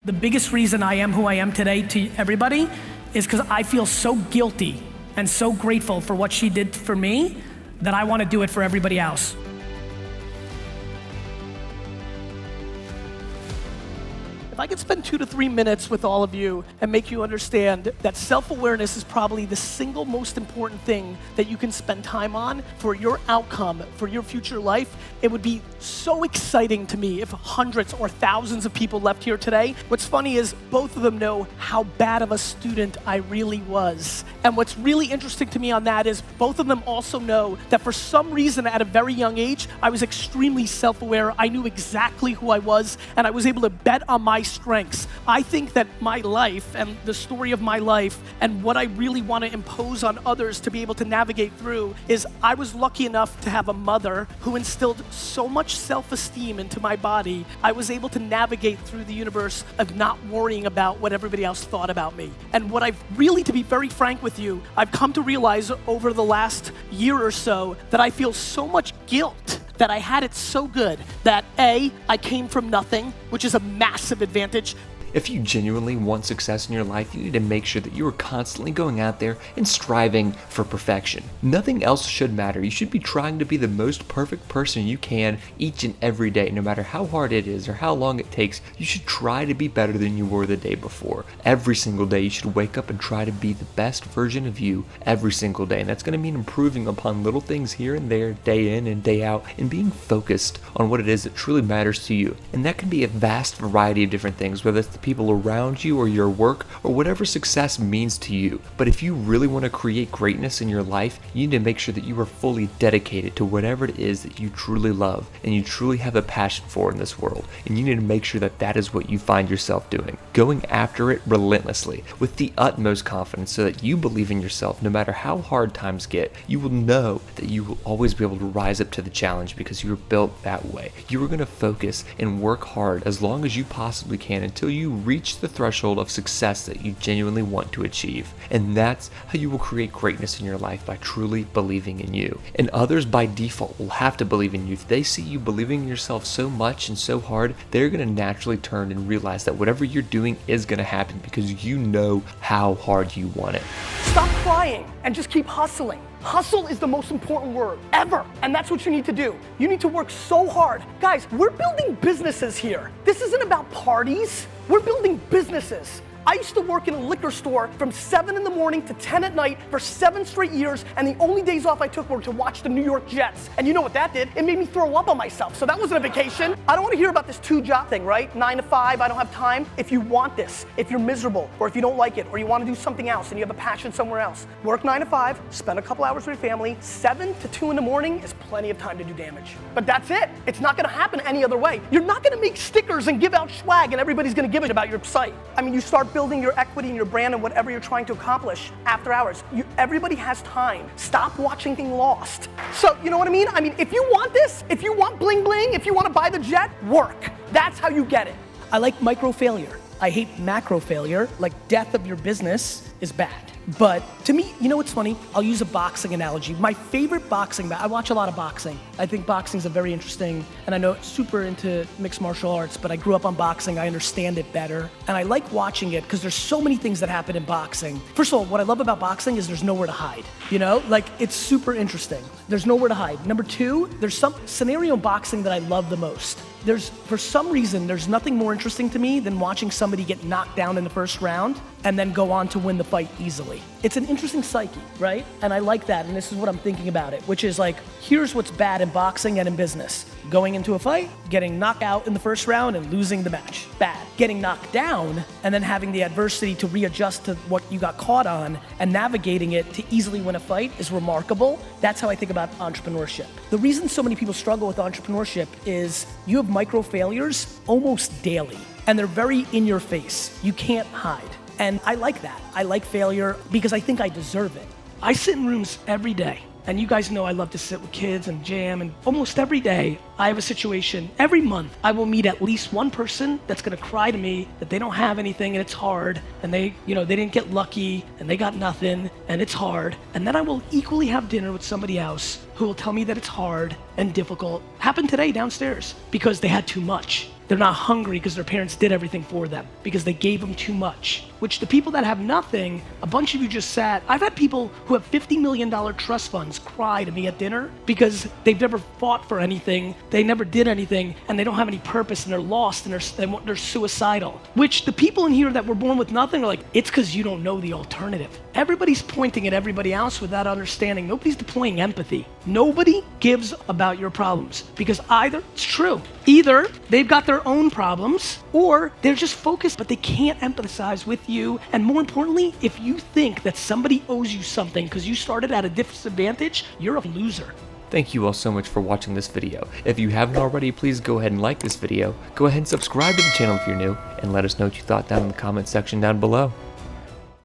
The biggest reason I am who I am today to everybody is because I feel so guilty and so grateful for what she did for me that I want to do it for everybody else. If I could spend 2 to 3 minutes with all of you and make you understand that self-awareness is probably the single most important thing that you can spend time on for your outcome, for your future life, it would be so exciting to me if hundreds or thousands of people left here today. What's funny is both of them know how bad of a student I really was. And what's really interesting to me on that is both of them also know that for some reason at a very young age, I was extremely self-aware. I knew exactly who I was, and I was able to bet on my strengths. I think that my life and the story of my life and what I really want to impose on others to be able to navigate through is I was lucky enough to have a mother who instilled so much self-esteem into my body. I was able to navigate through the universe of not worrying about what everybody else thought about me. And what I've really, to be very frank with you, I've come to realize over the last year or so that I feel so much guilt that I had it so good that A, I came from nothing, which is a massive advantage. If you genuinely want success in your life, you need to make sure that you are constantly going out there and striving for perfection. Nothing else should matter. You should be trying to be the most perfect person you can each and every day, no matter how hard it is or how long it takes. You should try to be better than you were the day before. Every single day, you should wake up and try to be the best version of you every single day. And that's going to mean improving upon little things here and there, day in and day out, and being focused on what it is that truly matters to you. And that can be a vast variety of different things, whether it's the people around you or your work or whatever success means to you. But if you really want to create greatness in your life, you need to make sure that you are fully dedicated to whatever it is that you truly love and you truly have a passion for in this world. And you need to make sure that that is what you find yourself doing. Going after it relentlessly with the utmost confidence so that you believe in yourself no matter how hard times get. You will know that you will always be able to rise up to the challenge because you are built that way. You are going to focus and work hard as long as you possibly can until you reach the threshold of success that you genuinely want to achieve. And that's how you will create greatness in your life, by truly believing in you. And others by default will have to believe in you. If they see you believing in yourself so much and so hard, they're going to naturally turn and realize that whatever you're doing is going to happen because you know how hard you want it. Stop crying and just keep hustling. Hustle is the most important word ever, and that's what you need to do. You need to work so hard. Guys, we're building businesses here. This isn't about parties. We're building businesses. I used to work in a liquor store from 7 in the morning to 10 at night for 7 straight years, and the only days off I took were to watch the New York Jets. And you know what that did? It made me throw up on myself, so that wasn't a vacation. I don't want to hear about this 2-job thing, right? 9 to 5, I don't have time. If you want this, if you're miserable, or if you don't like it, or you want to do something else and you have a passion somewhere else, work 9 to 5, spend a couple hours with your family. 7 to 2 in the morning is plenty of time to do damage. But that's it. It's not going to happen any other way. You're not going to make stickers and give out swag and everybody's going to give it about your site. I mean, you start building your equity and your brand and whatever you're trying to accomplish after hours. Everybody has time. Stop watching things Lost. So, you know what I mean? I mean, if you want this, if you want bling bling, if you want to buy the jet, work. That's how you get it. I like micro failure. I hate macro failure. Like death of your business is bad. But to me, you know what's funny? I'll use a boxing analogy. My favorite boxing, I watch a lot of boxing. I think boxing is a very interesting, and I know super into mixed martial arts, but I grew up on boxing. I understand it better. And I like watching it because there's so many things that happen in boxing. First of all, what I love about boxing is there's nowhere to hide. You know, like it's super interesting. There's nowhere to hide. Number two, there's some scenario in boxing that I love the most. For some reason, there's nothing more interesting to me than watching somebody get knocked down in the first round and then go on to win the fight easily. It's an interesting psyche, right? And I like that, and this is what I'm thinking about it, which is like, here's what's bad in boxing and in business. Going into a fight, getting knocked out in the first round and losing the match. Bad. Getting knocked down and then having the adversity to readjust to what you got caught on and navigating it to easily win a fight is remarkable. That's how I think about entrepreneurship. The reason so many people struggle with entrepreneurship is you have micro failures almost daily, and they're very in your face. You can't hide. And I like that. I like failure because I think I deserve it. I sit in rooms every day, and you guys know I love to sit with kids and jam, and almost every day I have a situation. Every month I will meet at least one person that's gonna cry to me that they don't have anything and it's hard, and they didn't get lucky and they got nothing and it's hard. And then I will equally have dinner with somebody else who will tell me that it's hard and difficult. Happened today downstairs because they had too much. They're not hungry because their parents did everything for them, because they gave them too much. Which the people that have nothing, a bunch of you just sat. I've had people who have $50 million trust funds cry to me at dinner because they've never fought for anything, they never did anything, and they don't have any purpose, and they're lost, and they're suicidal. Which the people in here that were born with nothing are like, it's because you don't know the alternative. Everybody's pointing at everybody else without understanding. Nobody's deploying empathy. Nobody gives about your problems, because either, it's true, either they've got their own problems or they're just focused, but they can't empathize with you. And more importantly, if you think that somebody owes you something because you started at a disadvantage, you're a loser. Thank you all so much for watching this video. If you haven't already, please go ahead and like this video. Go ahead and subscribe to the channel if you're new, and let us know what you thought down in the comment section down below.